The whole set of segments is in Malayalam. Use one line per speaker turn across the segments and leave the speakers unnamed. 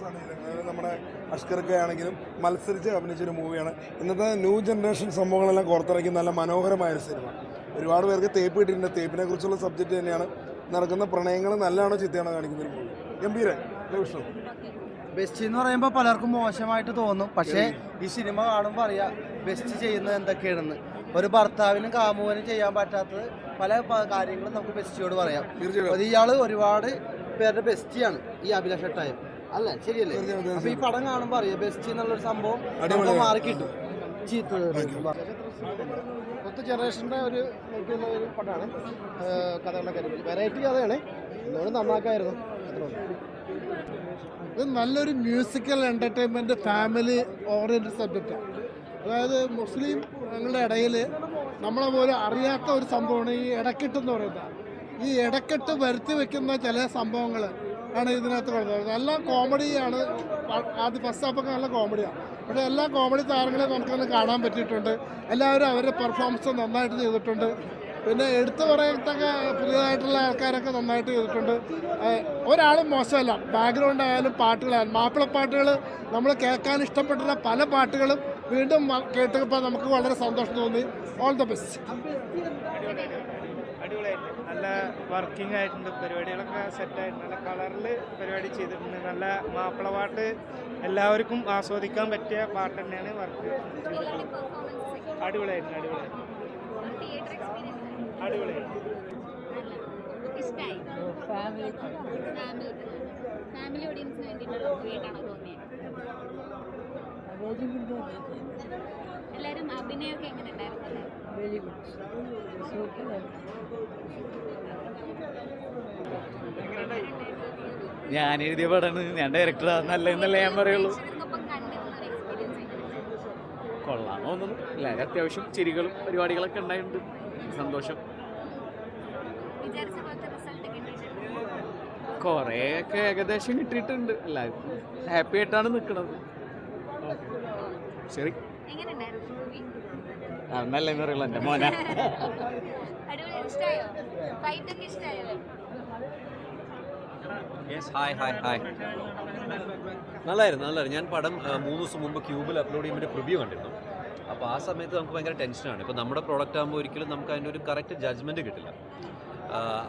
പെർഫോമൻസ് ആണ് ചെയ്തത്. നമ്മുടെ അഷ്കർക്ക് ആണെങ്കിലും മത്സരിച്ച് അഭിനയിച്ചൊരു മൂവിയാണ്. ഇന്നത്തെ ന്യൂ ജനറേഷൻ സംഭവങ്ങളെല്ലാം പുറത്തിറക്കി നല്ല മനോഹരമായൊരു സിനിമ. ഒരുപാട് പേർക്ക് തേപ്പ് കിട്ടിയിട്ടുണ്ട്. തേപ്പിനെ കുറിച്ചുള്ള സബ്ജക്റ്റ് തന്നെയാണ്. നടക്കുന്ന പ്രണയങ്ങൾ നല്ലതാണോ ചിത്തയാണോ കാണിക്കുന്ന ഒരു മൂവി. ഗംഭീര വിഷ്ണു.
ബെസ്റ്റ് എന്ന് പറയുമ്പോൾ പലർക്കും മോശമായിട്ട് തോന്നും. പക്ഷേ ഈ സിനിമ കാണുമ്പോൾ അറിയാം ബെസ്റ്റ് ചെയ്യുന്നത് എന്തൊക്കെയാണെന്ന്. ഒരു ഭർത്താവിനും കാമുവിനും ചെയ്യാൻ പറ്റാത്തത് പല കാര്യങ്ങളും നമുക്ക് ബെസ്റ്റിയോട് പറയാം. അത് ഇയാള് ഒരുപാട് പേരുടെ ബെസ്റ്റിയാണ് ഈ അഭിലാഷ് ഷട്ടായം അല്ലേ, ശരിയല്ലേ? അപ്പൊ ഈ പടം കാണുമ്പോൾ അറിയാം ബെസ്റ്റ് എന്നുള്ളൊരു സംഭവം നമുക്ക് മാറി കിട്ടും.
മൊത്ത ജനറേഷൻ്റെ ഒരു നോക്കുന്ന ഒരു പടമാണ്. കഥകളൊക്കെ വെറൈറ്റി കഥയാണ്. എന്നോട് നന്നാക്കായിരുന്നു. ഇത് നല്ലൊരു മ്യൂസിക്കൽ എൻ്റർടൈൻമെൻറ്റ് ഫാമിലി ഓറിയൻറ്റഡ് സബ്ജക്റ്റാണ്. അതായത് മുസ്ലിം ഞങ്ങളുടെ ഇടയിൽ നമ്മളെ പോലും അറിയാത്ത ഒരു സംഭവമാണ് ഈ ഇടക്കെട്ടെന്ന് പറയുന്നത്. ഈ ഇടക്കെട്ട് വരുത്തി വെക്കുന്ന ചില സംഭവങ്ങൾ ആണ് ഇതിനകത്ത് പറയുന്നത്. എല്ലാം കോമഡിയാണ്. ആദ്യം ഫസ്റ്റ് ഹാഫൊക്കെ നല്ല കോമഡിയാണ്. പക്ഷേ എല്ലാ കോമഡി താരങ്ങളെയും നമുക്കൊന്ന് കാണാൻ പറ്റിയിട്ടുണ്ട്. എല്ലാവരും അവരുടെ പെർഫോമൻസ് നന്നായിട്ട് ചെയ്തിട്ടുണ്ട്. പിന്നെ എടുത്തു പറയത്തക്ക പുതിയതായിട്ടുള്ള ആൾക്കാരൊക്കെ നന്നായിട്ട് ചെയ്തിട്ടുണ്ട്. ഒരാളും മോശമല്ല. ബാക്ക്ഗ്രൗണ്ട് ആയാലും പാട്ടുകളായാലും മാപ്പിളപ്പാട്ടുകൾ നമ്മൾ കേൾക്കാൻ ഇഷ്ടപ്പെട്ടുള്ള പല പാട്ടുകളും വീണ്ടും കേട്ടപ്പോൾ നമുക്ക് വളരെ സന്തോഷം തോന്നി. All the best.
അടിപൊളിയായിട്ട് നല്ല വർക്കിംഗ് ആയിട്ടുണ്ട്. പരിപാടികളൊക്കെ സെറ്റായിട്ടുണ്ട്. നല്ല കളറിൽ പരിപാടി ചെയ്തിട്ടുണ്ട്. നല്ല മാപ്പിള പാട്ട് എല്ലാവർക്കും ആസ്വദിക്കാൻ പറ്റിയ പാട്ട് തന്നെയാണ്. വർക്ക് അടിപൊളിയായിട്ടുണ്ട്. അടിപൊളിയായിട്ട്
ഫാമിലി ഓഡിയൻസിന് വേണ്ടിയിട്ടുള്ള മൂവിയായിട്ടാണോ തോന്നിയത്? എല്ലാവരും അഭിനയമൊക്കെ എങ്ങനെ ഉണ്ടായിരുന്നു? Very good, super.
ഞാൻ എഴുതിയ പടമാണ്, ഞാൻ ഡയറക്ടറാണ്. നല്ല ഞാൻ പറയുള്ളൂ. കൊള്ളാൻ തോന്നുന്നു. എല്ലാവരും അത്യാവശ്യം ചിരികളും പരിപാടികളൊക്കെ ഉണ്ടായിട്ടുണ്ട്. സന്തോഷം. കുറേയൊക്കെ ഏകദേശം കിട്ടിയിട്ടുണ്ട്. എല്ലാവർക്കും ഹാപ്പി ആയിട്ടാണ് നിൽക്കുന്നത്. ശരി, നല്ലെന്ന് പറയുള്ളൂ. എൻ്റെ മോന
നല്ലായിരുന്നു. ഞാൻ പടം 3 ദിവസം മുമ്പ് ക്യൂബിൽ അപ്ലോഡ് ചെയ്യുമ്പോൾ പ്രിവ്യൂ കണ്ടിരുന്നു. അപ്പോൾ ആ സമയത്ത് നമുക്ക് ഭയങ്കര ടെൻഷനാണ്. ഇപ്പോൾ നമ്മുടെ പ്രോഡക്റ്റ് ആകുമ്പോൾ ഒരിക്കലും നമുക്ക് അതിൻ്റെ ഒരു കറക്റ്റ് ജഡ്ജ്മെൻറ്റ് കിട്ടില്ല.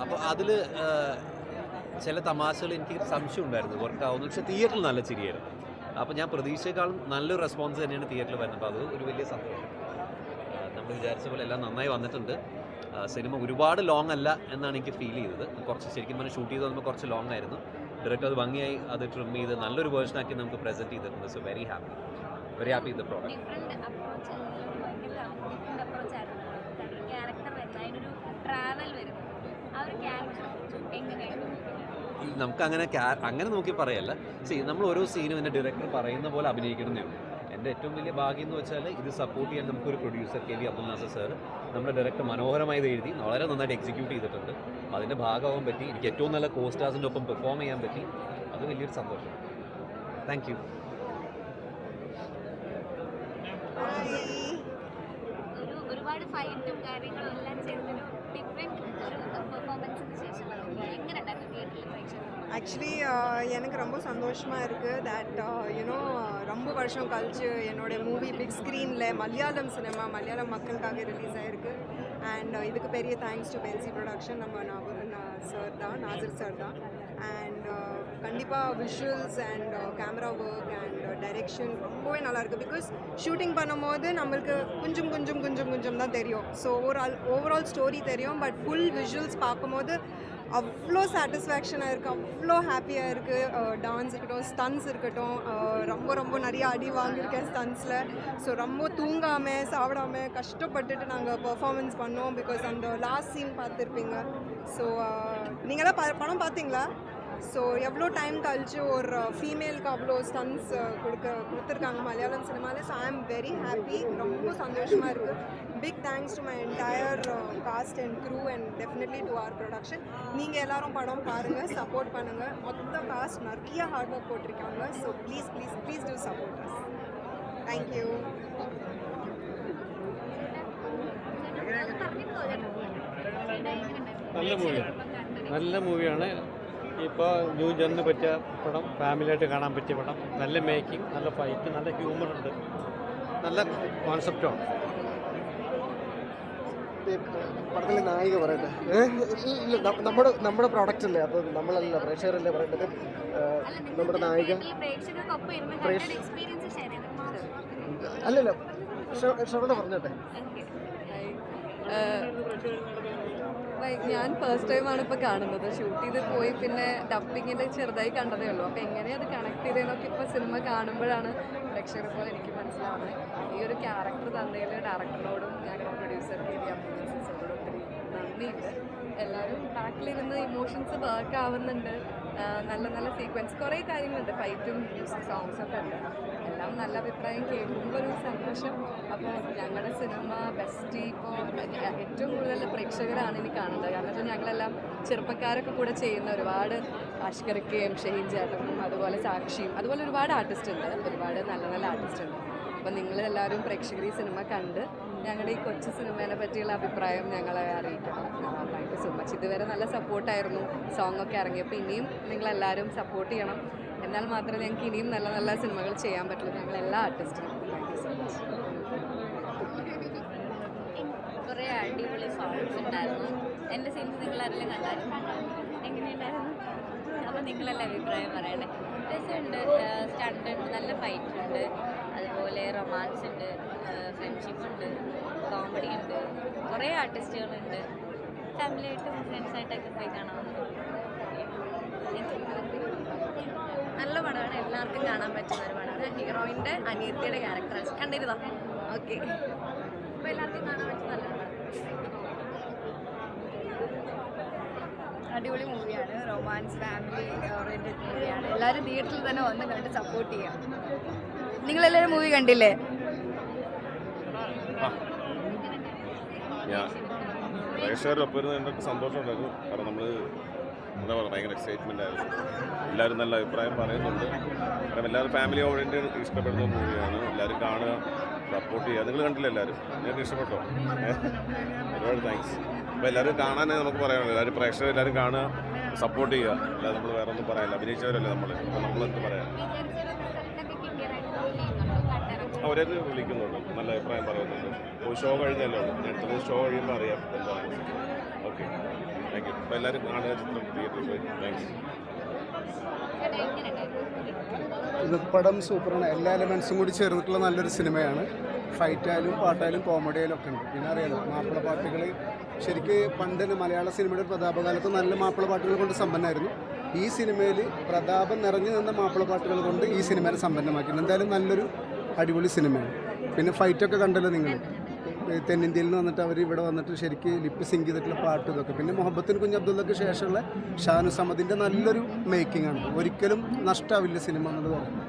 അപ്പോൾ അതിൽ ചില തമാശകൾ എനിക്ക് സംശയം ഉണ്ടായിരുന്നു വർക്കാവുന്നു. പക്ഷേ തിയേറ്ററിൽ നല്ല ചിരിയായിരുന്നു. അപ്പോൾ ഞാൻ പ്രതീക്ഷയെക്കാളും നല്ലൊരു റെസ്പോൺസ് തന്നെയാണ് തിയേറ്ററിൽ വരുന്നത്. അപ്പോൾ അത് ഒരു വലിയ സന്തോഷം. നമ്മൾ വിചാരിച്ച പോലെ എല്ലാം നന്നായി വന്നിട്ടുണ്ട്. സിനിമ ഒരുപാട് ലോങ് അല്ല എന്നാണ് എനിക്ക് ഫീൽ ചെയ്തത്. കുറച്ച് ശരിക്കും പറഞ്ഞാൽ ഷൂട്ട് ചെയ്ത് വന്നപ്പോൾ കുറച്ച് ലോങ് ആയിരുന്നു. ഡയറക്റ്റ് അത് ഭംഗിയായി അത് ട്രിം ചെയ്ത് നല്ലൊരു വേർഷനാക്കി നമുക്ക് പ്രസൻറ്റ് ചെയ്തിട്ടുണ്ട്. So very happy with the product. നമുക്ക് അങ്ങനെ നോക്കി പറയല്ല. നമ്മൾ ഓരോ സീനും എൻ്റെ ഡയറക്ടർ പറയുന്ന പോലെ അഭിനയിക്കണമെന്നേ ഉള്ളൂ. എൻ്റെ ഏറ്റവും വലിയ ഭാഗ്യം എന്ന് വെച്ചാൽ ഇത് സപ്പോർട്ട് ചെയ്യാൻ നമുക്കൊരു പ്രൊഡ്യൂസർ കെ വി അബ്ദുൽ നാസർ സാർ, നമ്മുടെ ഡയറക്ടർ മനോഹരമായി എഴുതി വളരെ നന്നായിട്ട് എക്സിക്യൂട്ട് ചെയ്തിട്ടുണ്ട്. അതിൻ്റെ ഭാഗമാകാൻ പറ്റി. എനിക്ക് ഏറ്റവും നല്ല കോസ്റ്റാസിൻ്റെ ഒപ്പം പെർഫോം ചെയ്യാൻ പറ്റി. അത് വലിയൊരു സന്തോഷം. Thank you.
ഒരുപാട് ഫൈറ്റും കാര്യങ്ങളും എല്ലാം ചെയ്തൊരു ഡിഫറെൻറ്റ് ഒരു പെർഫോമൻസിന് ശേഷം എങ്ങനെ ഉണ്ടായിരുന്നു തിയേറ്ററിൽ പ്രേക്ഷകർ?
ஆக்சுவலி எனக்கு ரொம்ப சந்தோஷமாக இருக்குது தட் ரொம்ப வருஷம் கழிச்சு என்னோட மூவி பிக் ஸ்க்ரீனில் மலையாளம் சினிமா மலையாளம் மக்களுக்காக ரிலீஸ் ஆகிருக்கு. அண்ட் இதுக்கு பெரிய தேங்க்ஸ் டு பெல்சி ப்ரொடக்ஷன், நம்ம நாசர் சார் தான். அண்ட் கண்டிப்பாக visuals and camera work and direction ரொம்பவே நல்லாயிருக்கு. பிகாஸ் ஷூட்டிங் பண்ணும்போது நம்மளுக்கு கொஞ்சம் தான் தெரியும். ஸோ ஓவரால் ஸ்டோரி தெரியும். பட் ஃபுல் விஷுவல்ஸ் பார்க்கும்போது அவ்வளோ சாட்டிஸ்ஃபேக்ஷனாக இருக்குது, அவ்வளோ ஹாப்பியாக இருக்குது. டான்ஸ் இருக்கட்டும், ஸ்டன்ஸ் இருக்கட்டும், ரொம்ப நிறைய அடி வாங்கியிருக்கேன் ஸ்டன்ஸில். ஸோ ரொம்ப தூங்காமல் சாப்பிடாமல் கஷ்டப்பட்டுட்டு நாங்கள் பெர்ஃபார்மன்ஸ் பண்ணோம். பிகாஸ் அந்த லாஸ்ட் சீன் பார்த்துருப்பீங்க. ஸோ நீங்களாம் படம் பார்த்தீங்களா? ஸோ எவ்வளோ டைம் கழிச்சு ஒரு ஃபீமேலுக்கு அவ்வளோ ஸ்டன்ஸ் கொடுத்துருக்காங்க மலையாளம் சினிமாவில். So I am very happy. ரொம்ப சந்தோஷமாக இருக்குது. Big thanks to my entire cast and crew and definitely to our production. நீங்கள் எல்லோரும் படம் பாருங்கள், சப்போர்ட் பண்ணுங்கள். மொத்த காஸ்ட் நிறைய ஹார்ட் ஒர்க் போட்டிருக்காங்க. So please do support us. Thank you.
നല്ല മൂവിയാണ്.
ഇപ്പോൾ ന്യൂ ജനറിന് പറ്റിയ പടം, ഫാമിലിയായിട്ട് കാണാൻ പറ്റിയ പടം, നല്ല മേക്കിംഗ്, നല്ല ഫൈറ്റ്, നല്ല ഹ്യൂമറുണ്ട്, നല്ല കോൺസെപ്റ്റുമാണ്.
പടത്തിലെ നായിക പറയട്ടെ. നമ്മുടെ പ്രോഡക്റ്റ് അല്ലേ, അപ്പോൾ നമ്മളല്ല പ്രേക്ഷകരല്ലേ പറയേണ്ടത്. നമ്മുടെ നായിക
പ്രേക്ഷകർക്കൊപ്പം ഇരുന്ന് കണ്ടൊരു എക്സ്പീരിയൻസ് ഷെയർ ചെയ്ത്
അല്ലല്ല, ശ്രവണ പറഞ്ഞോട്ടെ.
ഞാൻ ഫസ്റ്റ് ടൈമാണ് ഇപ്പോൾ കാണുന്നത്. ഷൂട്ട് ചെയ്ത് പോയി പിന്നെ ഡബിങ്ങിൻ്റെ ചെറുതായി കണ്ടതേ ഉള്ളൂ. അപ്പോൾ എങ്ങനെ അത് കണക്ട് ചെയ്തതെന്നൊക്കെ ഇപ്പോൾ സിനിമ കാണുമ്പോഴാണ് പ്രേക്ഷകരെ പോലെ എനിക്ക് മനസ്സിലാവുന്നത്. ഈ ഒരു ക്യാരക്ടർ തന്നതിൽ ഡയറക്ടറോടും ഞങ്ങളുടെ പ്രൊഡ്യൂസർക്ക് അഭിനന്ദിച്ചോടും ഒത്തിരി നന്ദിയുണ്ട്. എല്ലാവരും ബാക്കിലിരുന്ന് ഇമോഷൻസ് വർക്ക് ആവുന്നുണ്ട്. നല്ല നല്ല സീക്വൻസ് കുറേ കാര്യങ്ങളുണ്ട്, ഫൈറ്റും മ്യൂസിക് സോങ്സും ഒക്കെ ഉണ്ട്. എല്ലാം നല്ല അഭിപ്രായം കേൾക്കുമ്പോൾ ഒരു സന്തോഷം. അപ്പോൾ ഞങ്ങളുടെ സിനിമ ബെസ്റ്റ് ഇപ്പോൾ ഏറ്റവും കൂടുതൽ പ്രേക്ഷകരാണ് ഇനി കാണുന്നത്. കാരണം വെച്ചാൽ ഞങ്ങളെല്ലാം ചെറുപ്പക്കാരൊക്കെ കൂടെ ചെയ്യുന്ന ഒരുപാട് അഷ്കറിക്കയും ഷഹീൻ ചേട്ടനും അതുപോലെ സാക്ഷിയും അതുപോലെ ഒരുപാട് ആർട്ടിസ്റ്റ് ഉണ്ട്, ഒരുപാട് നല്ല നല്ല ആർട്ടിസ്റ്റ് ഉണ്ട്. അപ്പോൾ നിങ്ങളെല്ലാവരും പ്രേക്ഷകർ ഈ സിനിമ കണ്ട് ഞങ്ങളുടെ ഈ കൊച്ചു സിനിമേനെ പറ്റിയുള്ള അഭിപ്രായം ഞങ്ങളെ അറിയിക്കണം. Thank you so much. ഇതുവരെ നല്ല സപ്പോർട്ടായിരുന്നു. സോങ്ങൊക്കെ ഇറങ്ങിയപ്പോൾ ഇനിയും നിങ്ങളെല്ലാവരും സപ്പോർട്ട് ചെയ്യണം. എന്നാൽ മാത്രമേ ഞങ്ങൾക്ക് ഇനിയും നല്ല നല്ല സിനിമകൾ ചെയ്യാൻ പറ്റുള്ളൂ. ഞങ്ങളെല്ലാ ആർട്ടിസ്റ്റിനും താങ്ക് യു സോ മച്ച്.
കുറേ അടിപൊളി സോങ്സ് ഉണ്ടായിരുന്നു. എൻ്റെ സീൻസ് നിങ്ങളാരെല്ലാം കണ്ടായിരുന്നു? എങ്ങനെയുണ്ടായിരുന്നു? അപ്പോൾ നിങ്ങളെല്ലാം അഭിപ്രായം പറയണേ. രസമുണ്ട്, സ്റ്റണ്ട് ഉണ്ട്, നല്ല ഫൈറ്റ് ഉണ്ട്, അതുപോലെ റൊമാൻസ് ഉണ്ട്, ഫ്രണ്ട്ഷിപ്പ് ഉണ്ട്, കോമഡി ഉണ്ട്, കുറേ ആർട്ടിസ്റ്റുകളുണ്ട്. ഫാമിലിയായിട്ടും ഫ്രണ്ട്സായിട്ടൊക്കെ പോയി കാണാവുന്നത് നല്ല പടമാണ്. എല്ലാവർക്കും കാണാൻ പറ്റുന്ന ഒരു പടമാണ്. ഹീറോയിൻ്റെ അനിയത്തിയുടെ ക്യാരക്ടറാണ്. കണ്ടിരുന്നോ? ഓക്കെ. അപ്പോൾ എല്ലാവർക്കും കാണാൻ പറ്റുന്ന നല്ല പടം.
അടിപൊളി മൂവിയാണ്. റൊമാൻസ് ഫാമിലി ഓറിയൻറ്റഡ് മൂവിയാണ്. എല്ലാവരും തിയേറ്ററിൽ തന്നെ വന്ന് കണ്ട് സപ്പോർട്ട് ചെയ്യാം. നിങ്ങളെല്ലാവരും മൂവി കണ്ടില്ലേ?
ഞാൻ പ്രേക്ഷകരൊപ്പം ഇരുന്ന് കണ്ടിട്ട് സന്തോഷമുണ്ടായിരുന്നു. കാരണം നമ്മൾ എന്താ പറയുക, ഭയങ്കര എക്സൈറ്റ്മെൻ്റ് ആയിരുന്നു. എല്ലാവരും നല്ല അഭിപ്രായം പറയുന്നുണ്ട്. കാരണം എല്ലാവരും ഫാമിലി ഓറിയൻറ്റഡ് ഇഷ്ടപ്പെടുന്ന മൂവിയാണ്. എല്ലാവരും കാണുക, സപ്പോർട്ട് ചെയ്യുക. നിങ്ങൾ കണ്ടില്ല എല്ലാവരും? നിങ്ങൾക്ക് ഇഷ്ടപ്പെട്ടോ? ഒരുപാട് താങ്ക്സ്. അപ്പോൾ എല്ലാവരും കാണാനേ നമുക്ക് പറയാനുള്ളൂ. എല്ലാവരും പ്രേക്ഷകർ എല്ലാവരും കാണുക, സപ്പോർട്ട് ചെയ്യുക. അല്ലാതെ നമ്മൾ വേറെ ഒന്നും പറയാനില്ല. അഭിനയിച്ചവരല്ലേ നമ്മൾ. അപ്പോൾ നമ്മളെന്ത് പറയാം? അവരത് വിളിക്കുന്നുണ്ട്, നല്ല അഭിപ്രായം പറയുന്നുണ്ട്. ഒരു ഷോ കഴിഞ്ഞല്ലേ ഉള്ളൂ. അടുത്ത ഷോ കഴിയുമ്പോൾ അറിയാം എന്താണ്. Okay, thank you. അപ്പോൾ എല്ലാവരും കാണുക ചിത്രം തിയേറ്ററിൽ പോയി. താങ്ക്സ്.
ഇത് പടം സൂപ്പറാണ്. എല്ലാ എലമെൻസും കൂടി ചേർന്നിട്ടുള്ള നല്ലൊരു സിനിമയാണ്. ഫൈറ്റായാലും പാട്ടായാലും കോമഡിയായാലും ഒക്കെ ഉണ്ട്. പിന്നെ അറിയാലോ, മാപ്പിള പാട്ടുകൾ ശരിക്ക് പണ്ട് മലയാള സിനിമയുടെ പ്രതാപകാലത്ത് നല്ല മാപ്പിള പാട്ടുകൾ കൊണ്ട് സമ്പന്നമായിരുന്നു. ഈ സിനിമയിൽ പ്രതാപം നിറഞ്ഞു നിന്ന മാപ്പിള പാട്ടുകൾ കൊണ്ട് ഈ സിനിമയെ സമ്പന്നമാക്കി. എന്തായാലും നല്ലൊരു അടിപൊളി സിനിമയാണ്. പിന്നെ ഫൈറ്റൊക്കെ കണ്ടല്ലോ നിങ്ങൾ. തെന്നിന്ത്യയിൽ നിന്ന് വന്നിട്ട് അവർ ഇവിടെ വന്നിട്ട് ശരിക്ക് ലിപ്പ് സിങ്ക് ചെയ്തിട്ടുള്ള പാട്ട് ഇതൊക്കെ. പിന്നെ മുഹബത്തിന് കുഞ്ഞബ്ദുള്ളക്ക് ശേഷമുള്ള ഷാനു സമദിൻ്റെ നല്ലൊരു മേക്കിംഗ് ആണ്. ഒരിക്കലും നഷ്ടമാവില്ല സിനിമ എന്നുള്ളത് ഉറപ്പ്.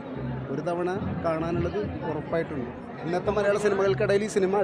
ഒരു തവണ കാണാനുള്ളത് ഉറപ്പായിട്ടുണ്ട്. ഇന്നത്തെ മലയാള സിനിമകൾക്കിടയിൽ ഈ സിനിമ